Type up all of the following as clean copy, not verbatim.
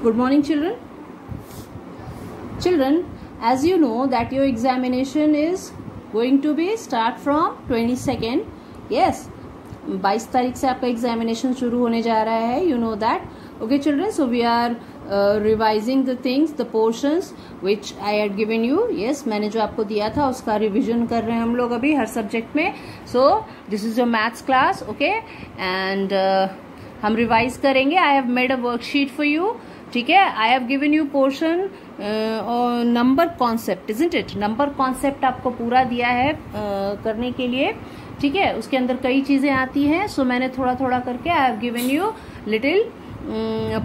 Good morning, children. Children, as you know that your examination is going to be start from 22nd. Yes, 22 तारीख से आपका examination शुरू होने जा रहा है. You know that. Okay, children. So we are revising the things, the portions which I had given you. Yes, मैंने जो आपको दिया था उसका रिविजन कर रहे हैं हम लोग अभी हर सब्जेक्ट में. So this is your maths class. Okay, and हम रिवाइज करेंगे. I have made a worksheet for you. ठीक है, आई have given you portion number concept, isn't it. Number concept आपको पूरा दिया है करने के लिए. ठीक है, उसके अंदर कई चीजें आती हैं. सो मैंने थोड़ा थोड़ा करके I have given you little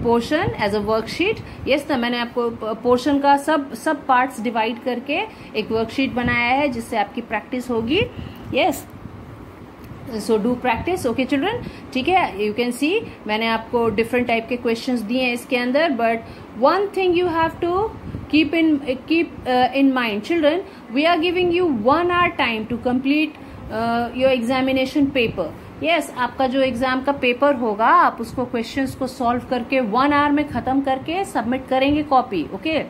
portion as a worksheet. Yes ना, मैंने आपको पोर्शन का सब पार्ट्स डिवाइड करके एक वर्कशीट बनाया है जिससे आपकी प्रैक्टिस होगी. Yes, so do practice. Okay children, ठीक है. यू कैन सी मैंने आपको डिफरेंट टाइप के क्वेश्चंस दिए हैं इसके अंदर. But one thing you have to keep in mind children, we are giving you 1 hour time to complete your examination paper. Yes, आपका जो एग्जाम का पेपर होगा आप उसको क्वेश्चंस को सॉल्व करके 1 hour में खत्म करके सबमिट करेंगे कॉपी. ओके,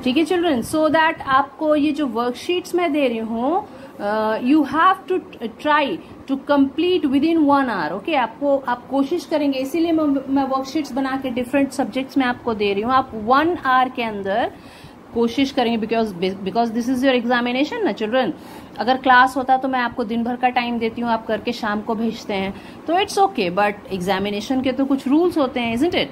ठीक है चिल्ड्रन. सो दैट आपको ये जो वर्कशीट्स मैं दे रही हूँ you have to try to complete within 1 hour. Okay, आप कोशिश करेंगे, इसीलिए मैं वर्कशीट्स बना के डिफरेंट सब्जेक्ट्स में आपको दे रही हूँ. आप 1 hour के अंदर कोशिश करेंगे because this is your examination ना चिल्ड्रन. अगर क्लास होता तो मैं आपको दिन भर का टाइम देती हूँ, आप करके शाम को भेजते हैं तो इट्स ओके. बट एग्जामिनेशन के तो कुछ रूल्स होते हैं, इजंट इट.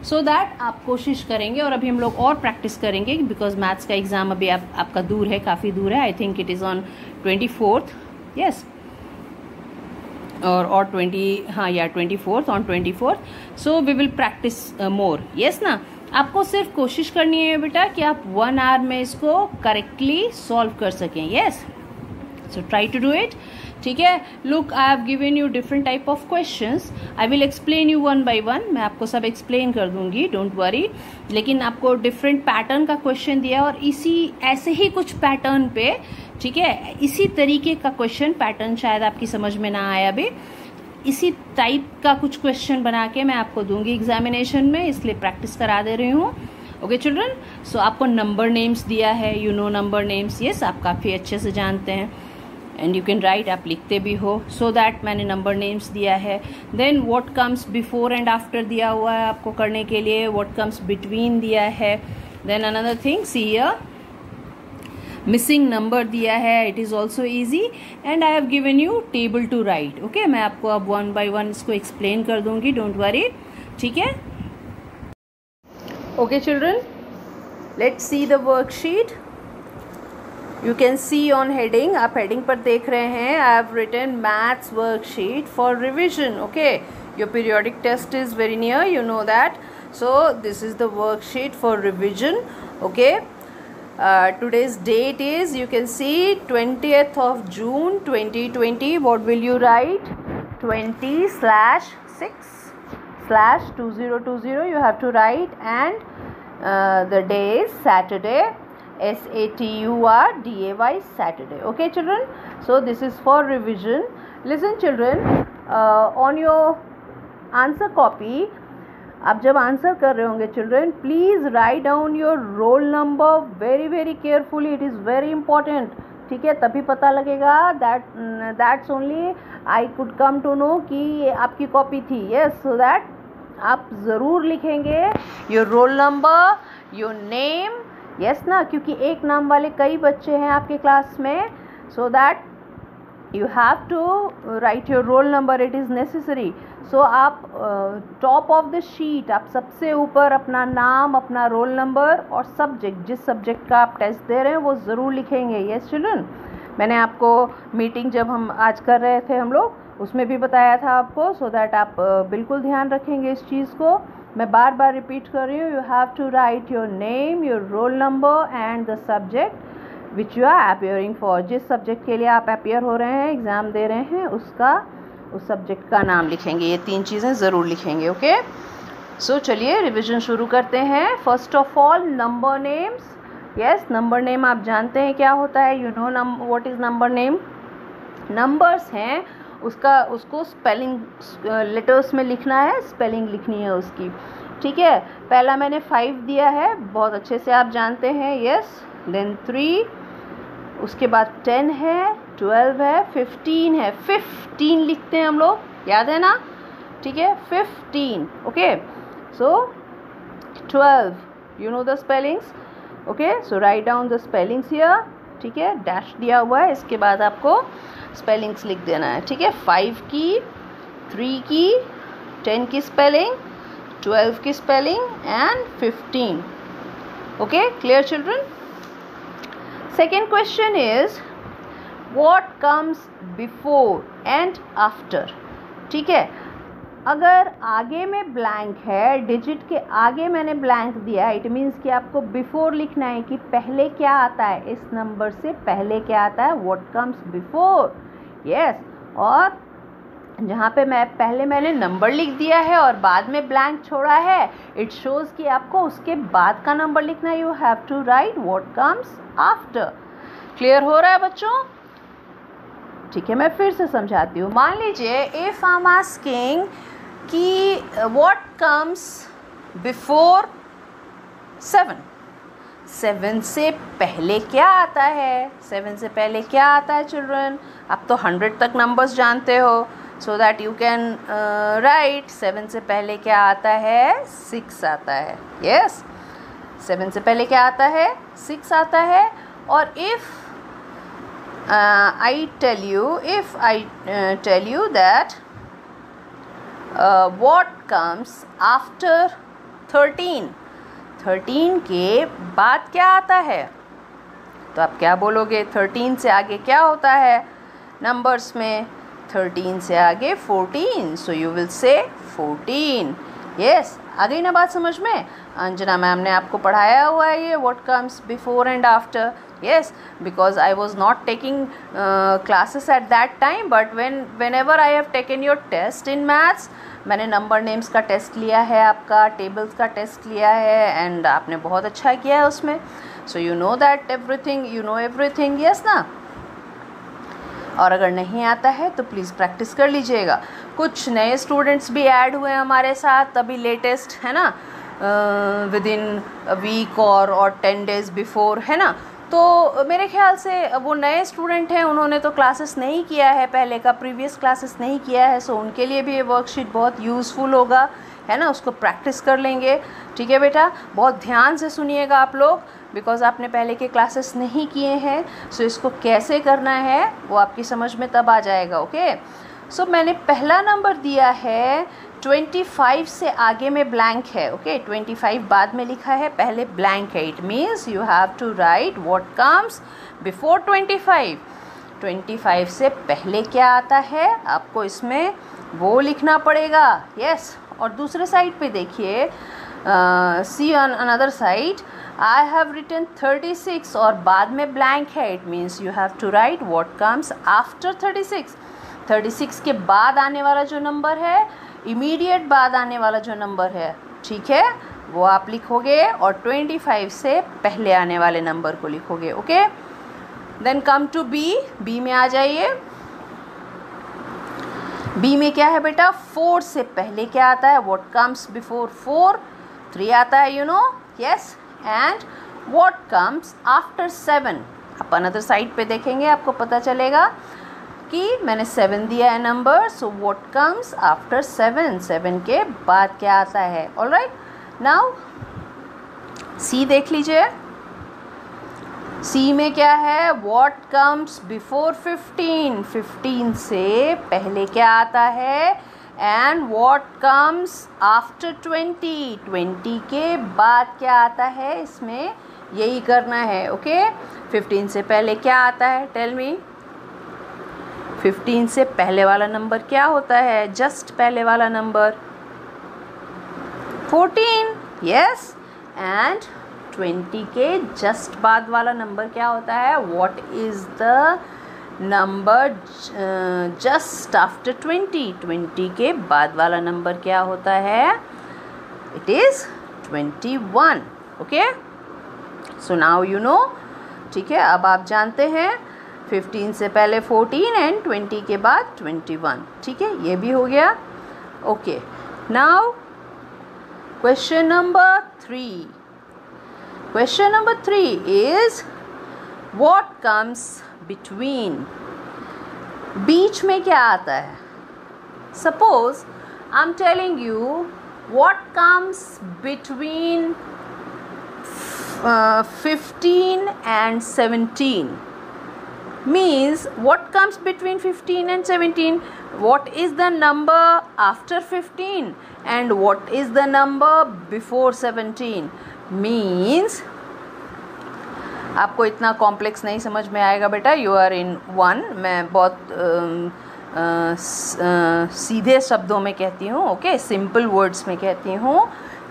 सो दैट आप कोशिश करेंगे. और अभी हम लोग और प्रैक्टिस करेंगे बिकॉज मैथ्स का एग्जाम अभी आपका दूर है, काफी दूर है. I think it is on 24th. Yes, और 24th, on 24th. So we will practise more. Yes ना, आपको सिर्फ कोशिश करनी है बेटा कि आप 1 hour में इसको करेक्टली सॉल्व कर सकें. Yes, so try to do it. ठीक है. Look, I have given you different type of questions. I will explain you 1 by 1. मैं आपको सब एक्सप्लेन कर दूंगी, डोंट वरी. लेकिन आपको डिफरेंट पैटर्न का क्वेश्चन दिया और ऐसे ही कुछ पैटर्न पे, ठीक है, इसी तरीके का क्वेश्चन पैटर्न शायद आपकी समझ में ना आया अभी. इसी टाइप का कुछ क्वेश्चन बना के मैं आपको दूंगी एग्जामिनेशन में, इसलिए प्रैक्टिस करा दे रही हूँ. Okay children. सो आपको नंबर नेम्स दिया है, you know number names. Yes, आप काफी अच्छे से जानते हैं एंड यू कैन राइट, आप लिखते भी हो. सो दैट मैंने नंबर नेम्स दिया है. Then what comes before and after दिया हुआ है आपको करने के लिए. व्हाट कम्स बिटवीन दिया है. Then another thing, see here missing number दिया है, it is also easy. And I have given you table to write. Okay, मैं आपको अब 1 by 1 इसको एक्सप्लेन कर दूंगी, डोंट वरी. ठीक है. Okay children, let's see the worksheet. You can see on heading, आप हेडिंग पर देख रहे हैं, I have written maths worksheet for revision. Okay, your periodic test is very near, you know that. So this is the worksheet for revision. Okay, today's date is, you can see, 20th of June 2020. What will you write? 20/6/2020 you have to write. And the day is Saturday, SATURDAY, Saturday. Okay children, so this is for revision. Listen children, on your answer copy, आप जब answer कर रहे होंगे children, please write down your roll number very very carefully. It is very important. ठीक है, तभी पता लगेगा. That's only I could come to know कि ये आपकी कॉपी थी. यस, सो दैट आप ज़रूर लिखेंगे your roll number, your name. Yes ना, क्योंकि एक नाम वाले कई बच्चे हैं आपके क्लास में. So that you have to write your roll number, it is necessary. So आप टॉप ऑफ द शीट, आप सबसे ऊपर अपना नाम, अपना रोल नंबर और सब्जेक्ट, जिस सब्जेक्ट का आप टेस्ट दे रहे हैं वो ज़रूर लिखेंगे. यस चिल्ड्रन, मैंने आपको मीटिंग जब हम आज कर रहे थे हम लोग, उसमें भी बताया था आपको. सो दैट आप बिल्कुल ध्यान रखेंगे इस चीज़ को. मैं बार बार रिपीट कर रही हूँ. You have to write your name, your roll number and the subject which you are appearing for. जिस सब्जेक्ट के लिए आप अपियर हो रहे हैं, एग्ज़ाम दे रहे हैं, उस सब्जेक्ट का नाम लिखेंगे. ये 3 चीज़ें ज़रूर लिखेंगे. ओके, सो चलिए रिविजन शुरू करते हैं. First of all, number names. Yes, number name आप जानते हैं क्या होता है. You know what is number name. Numbers हैं, उसको स्पेलिंग लेटर्स में लिखना है, स्पेलिंग लिखनी है उसकी. ठीक है, पहला मैंने 5 दिया है, बहुत अच्छे से आप जानते हैं, यस। देन 3, उसके बाद 10 है, 12 है, 15 है, 15 लिखते हैं हम लोग, याद है ना, ठीक है, 15, okay. So 12, you know the spellings, okay. So write down the spellings here, ठीक है, डैश दिया हुआ है, इसके बाद आपको स्पेलिंग्स लिख देना है, ठीक है। 5 की, 3 की, 10 की स्पेलिंग, 12 की spelling and 15, okay. Clear children? Second question is what comes before and after, ठीक है। अगर आगे में ब्लैंक है, डिजिट के आगे मैंने ब्लैंक दिया है, इट मीन्स कि आपको बिफोर लिखना है कि पहले क्या आता है, इस नंबर से पहले क्या आता है, व्हाट कम्स बिफोर, यस। और जहाँ पे मैंने नंबर लिख दिया है और बाद में ब्लैंक छोड़ा है, इट शोज़ कि आपको उसके बाद का नंबर लिखना है, you have to write what comes after. Clear हो रहा है बच्चों? ठीक है, मैं फिर से समझाती हूँ। मान लीजिए इफ आई एम आस्किंग कि व्हाट कम्स बिफोर 7, 7 से पहले क्या आता है, 7 से पहले क्या आता है चिल्ड्रन? आप तो 100 तक नंबर्स जानते हो, so that you can write 7 से पहले क्या आता है, 6 आता है, यस। 7 से पहले क्या आता है, 6 आता है। और if I tell you that what comes after 13, 13 के बाद क्या आता है, तो आप क्या बोलोगे? 13 से आगे क्या होता है नंबर्स में? 13 से आगे 14, so you will say 14, yes. आ गई ना बात समझ में? अंजना मैम ने आपको पढ़ाया हुआ है ये what comes before and after, yes, because I was not taking classes at that time, but whenever I have taken your test in maths, मैंने नंबर नेम्स का टेस्ट लिया है, आपका टेबल्स का टेस्ट लिया है, एंड आपने बहुत अच्छा किया है उसमें, so you know that everything, you know everything, yes ना। और अगर नहीं आता है तो प्लीज़ प्रैक्टिस कर लीजिएगा। कुछ नए स्टूडेंट्स भी ऐड हुए हैं हमारे साथ, तभी लेटेस्ट, है ना, विद इन अ वीक और 10 days बिफोर, है ना। तो मेरे ख्याल से वो नए स्टूडेंट हैं, उन्होंने तो क्लासेस नहीं किया है, पहले का प्रीवियस क्लासेस नहीं किया है, सो उनके लिए भी ये वर्कशीट बहुत यूज़फुल होगा, है ना। उसको प्रैक्टिस कर लेंगे, ठीक है बेटा। बहुत ध्यान से सुनिएगा आप लोग, बिकॉज़ आपने पहले के क्लासेस नहीं किए हैं, सो इसको कैसे करना है वो आपकी समझ में तब आ जाएगा, ओके। सो मैंने पहला नंबर दिया है, 25 से आगे में ब्लैंक है, ओके। 25 बाद में लिखा है, पहले ब्लैंक है, it means you have to write what comes before 25। 25 से पहले क्या आता है, आपको इसमें वो लिखना पड़ेगा, यस। और दूसरे साइड पे देखिए, see on another side, I have written 36 और बाद में ब्लैंक है, it means you have to write what comes after 36। 36 के बाद आने वाला जो नंबर है, इमीडिएट बाद आने वाला जो नंबर है, ठीक है, वो आप लिखोगे, और 25 से पहले आने वाले नंबर को लिखोगे, okay. Then come to B, B में आ जाइए। बी में क्या है बेटा? 4 से पहले क्या आता है, व्हाट कम्स बिफोर 4? 3 आता है, you know, yes. And what comes after 7? आप अनदर साइड पे देखेंगे, आपको पता चलेगा कि मैंने 7 दिया है number, so what comes after 7? 7 के बाद क्या आता है? ऑलराइट, नाउ सी देख लीजिए। सी में क्या है? What comes before 15? 15 से पहले क्या आता है? And what comes after 20? 20 के बाद क्या आता है? इसमें यही करना है, ओके। 15 से पहले क्या आता है? टेल मी। 15 से पहले वाला नंबर क्या होता है? जस्ट पहले वाला नंबर 14, यस। एंड 20 के जस्ट बाद वाला नंबर क्या होता है? What is the number just after 20? 20 के बाद वाला नंबर क्या होता है? It is 21, okay. So now you know, ठीक है, अब आप जानते हैं 15 से पहले 14 एंड 20 के बाद 21, ठीक है, ये भी हो गया, okay. Now Question number 3. Question number 3 is what comes between. बीच में क्या आता है? Suppose I'm telling you what comes between 15 and 17. Means what comes between 15 and 17? What is the number after 15 and what is the number before 17? Means आपको इतना complex नहीं समझ में आएगा बेटा. You are in 1. मैं बहुत सीधे शब्दों में कहती हूँ, ओके, सिंपल वर्ड्स में कहती हूँ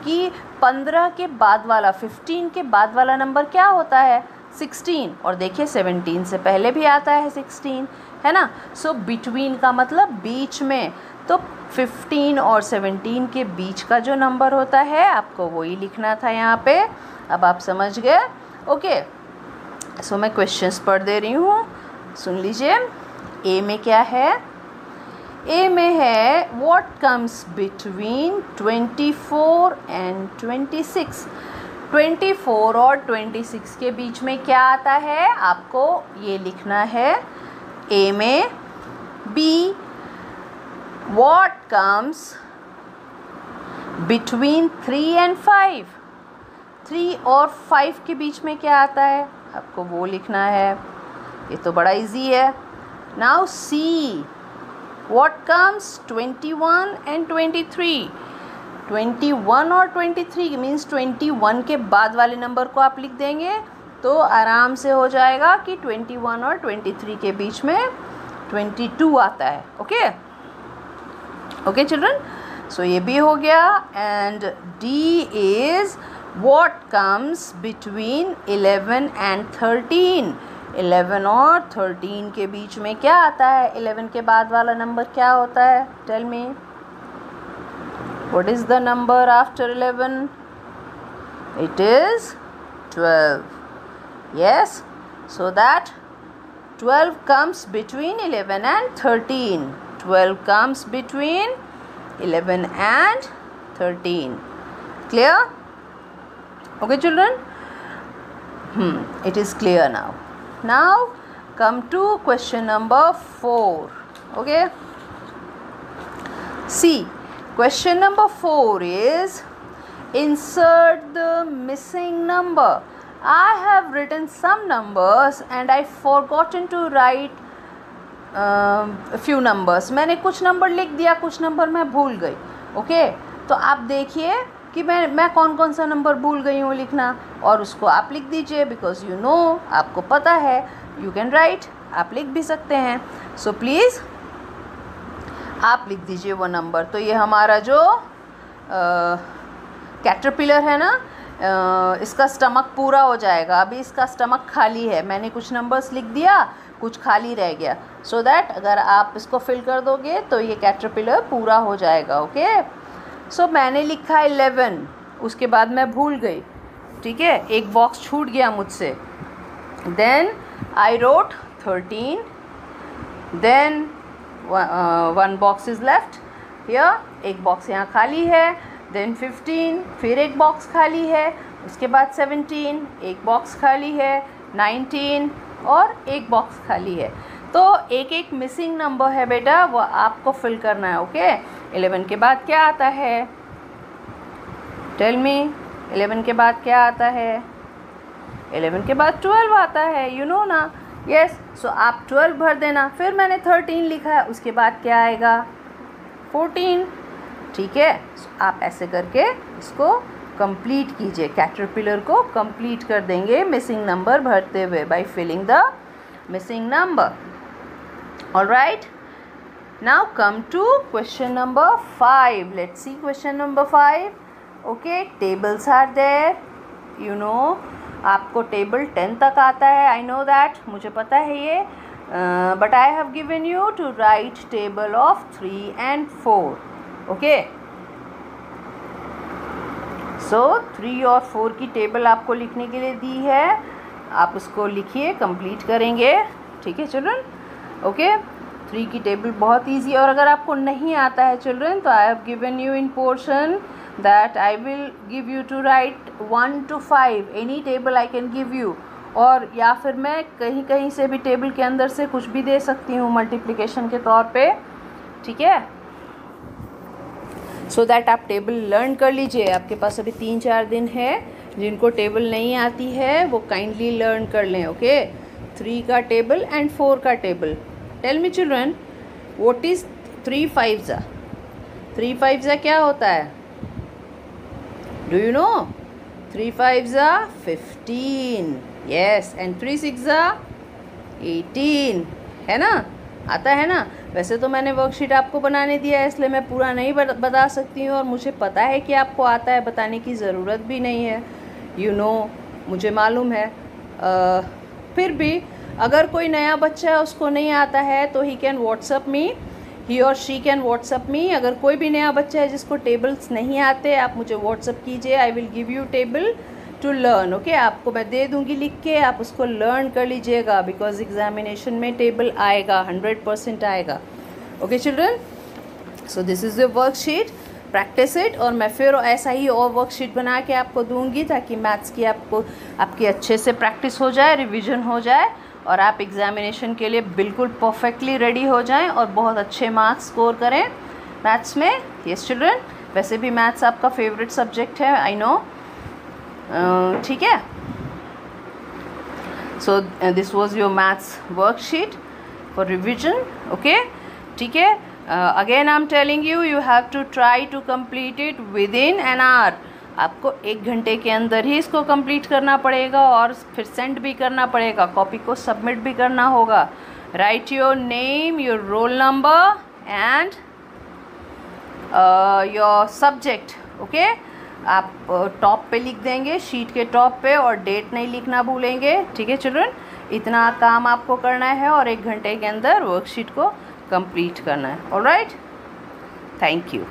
कि 15 के बाद वाला, 15 के बाद वाला नंबर क्या होता है? 16. और देखिए 17 से पहले भी आता है 16, है ना. सो बिटवीन का मतलब बीच में. तो 15 और 17 के बीच का जो नंबर होता है आपको वही लिखना था यहाँ पे. अब आप समझ गए, ओके. सो मैं क्वेश्चंस पढ़ दे रही हूँ, सुन लीजिए. ए में क्या है? ए में है व्हाट कम्स बिटवीन 24 एंड 26. 24 और 26 के बीच में क्या आता है आपको ये लिखना है ए में. Be what comes between 3 and 5. 3 और 5 के बीच में क्या आता है आपको वो लिखना है. ये तो बड़ा इजी है. Now see what comes 21 and 23. 21 और 23 मीन्स 21 के बाद वाले नंबर को आप लिख देंगे तो आराम से हो जाएगा कि 21 और 23 के बीच में 22 आता है. Okay okay children. सो ये भी हो गया. And D is what comes between 11 and 13. 11 और 13 के बीच में क्या आता है? 11 के बाद वाला नंबर क्या होता है? Tell me. What is the number after 11? It is 12. Yes, so that 12 comes between 11 and 13. 12 comes between 11 and 13. Clear? Okay, children? It is clear now. Now come to question number 4. Okay? See. Question number 4 is insert the missing number. I have written some numbers and I forgotten to write a few numbers. मैंने कुछ number लिख दिया, कुछ number मैं भूल गई. Okay तो आप देखिए कि मैं कौन कौन सा नंबर भूल गई हूँ लिखना और उसको आप लिख दीजिए. बिकॉज यू नो आपको पता है. यू कैन राइट, आप लिख भी सकते हैं. सो प्लीज़ आप लिख दीजिए वो नंबर. तो ये हमारा जो कैटरपिलर है ना, इसका स्टमक पूरा हो जाएगा. अभी इसका स्टमक खाली है. मैंने कुछ नंबर्स लिख दिया, कुछ खाली रह गया. सो दैट अगर आप इसको फिल कर दोगे तो ये कैटरपिलर पूरा हो जाएगा. ओके सो मैंने लिखा 11, उसके बाद मैं भूल गई. ठीक है, एक बॉक्स छूट गया मुझसे. Then I wrote 13. Then one box is left here. एक बॉक्स यहाँ खाली है. देन 15, फिर एक बॉक्स खाली है. उसके बाद 17, एक बॉक्स खाली है. 19 और एक बॉक्स खाली है. तो एक एक मिसिंग नंबर है बेटा, वो आपको फिल करना है. ओके 11 के बाद क्या आता है? टेल मी. 11 के बाद क्या आता है? 11 के बाद 12 आता है. यू नो ना. यस सो आप 12 भर देना. फिर मैंने 13 लिखा है, उसके बाद क्या आएगा? 14. ठीक है, आप ऐसे करके इसको कंप्लीट कीजिए. कैटरपिलर को कंप्लीट कर देंगे मिसिंग नंबर भरते हुए by filling the missing number. Alright, now come to question number 5. Let's see question number 5. Okay tables are there. You know आपको टेबल 10 तक आता है. आई नो दैट, मुझे पता है ये. But I have given you to write table of 3 and 4. Okay so 3 और 4 की टेबल आपको लिखने के लिए दी है. आप उसको लिखिए, कंप्लीट करेंगे. ठीक है चिल्ड्रन. ओके 3 की टेबल बहुत ईजी. और अगर आपको नहीं आता है चिल्ड्रन तो आई have given you in portion that I will give you to write 1 to 5 any table I can give you, और या फिर मैं कहीं कहीं से भी टेबल के अंदर से कुछ भी दे सकती हूँ मल्टीप्लिकेशन के तौर पे, ठीक है। सो दैट आप टेबल लर्न कर लीजिए। आपके पास अभी 3-4 दिन है, जिनको टेबल नहीं आती है वो काइंडली लर्न कर लें, ओके। 3 का टेबल एंड 4 का table. Tell me children, what is 3 5 3 5 क्या होता है? Do you know? 3 5 15, yes, and 3 6 18, है ना? आता है ना? वैसे तो मैंने वर्कशीट आपको बनाने दिया है, इसलिए मैं पूरा नहीं बता सकती हूँ, और मुझे पता है कि आपको आता है, बताने की ज़रूरत भी नहीं है, यू नो, मुझे मालूम है। फिर भी अगर कोई नया बच्चा है उसको नहीं आता है तो ही कैन व्हाट्सअप मी, ही और शी कैन व्हाट्सअप मी। अगर कोई भी नया बच्चा है जिसको टेबल्स नहीं आते, आप मुझे व्हाट्सअप कीजिए, I will give you table to learn, okay. आपको मैं दे दूँगी लिख के, आप उसको लर्न कर लीजिएगा, बिकॉज एग्जामिनेशन में टेबल आएगा, 100% आएगा, okay children. So this is the worksheet, practice it. और मैं फिर ऐसा ही और वर्कशीट बना के आपको दूंगी ताकि मैथ्स की आपकी अच्छे से प्रैक्टिस हो जाए, रिवीजन हो जाए, और आप एग्जामिनेशन के लिए बिल्कुल परफेक्टली रेडी हो जाएं और बहुत अच्छे मार्क्स स्कोर करें मैथ्स में। यस चिल्ड्रन, वैसे भी मैथ्स आपका फेवरेट सब्जेक्ट है, आई नो, ठीक है। So this was your maths worksheet for revision, okay, ठीक है। Again I am telling you, you have to try to complete it within an hour. आपको 1 घंटे के अंदर ही इसको कंप्लीट करना पड़ेगा, और फिर सेंड भी करना पड़ेगा, कॉपी को सबमिट भी करना होगा। Right your name, your roll number and your subject, okay. आप टॉप पे लिख देंगे, शीट के टॉप पे, और डेट नहीं लिखना भूलेंगे, ठीक है चिल्ड्रन। इतना काम आपको करना है और 1 घंटे के अंदर वर्कशीट को कंप्लीट करना है, ऑलराइट। Thank you.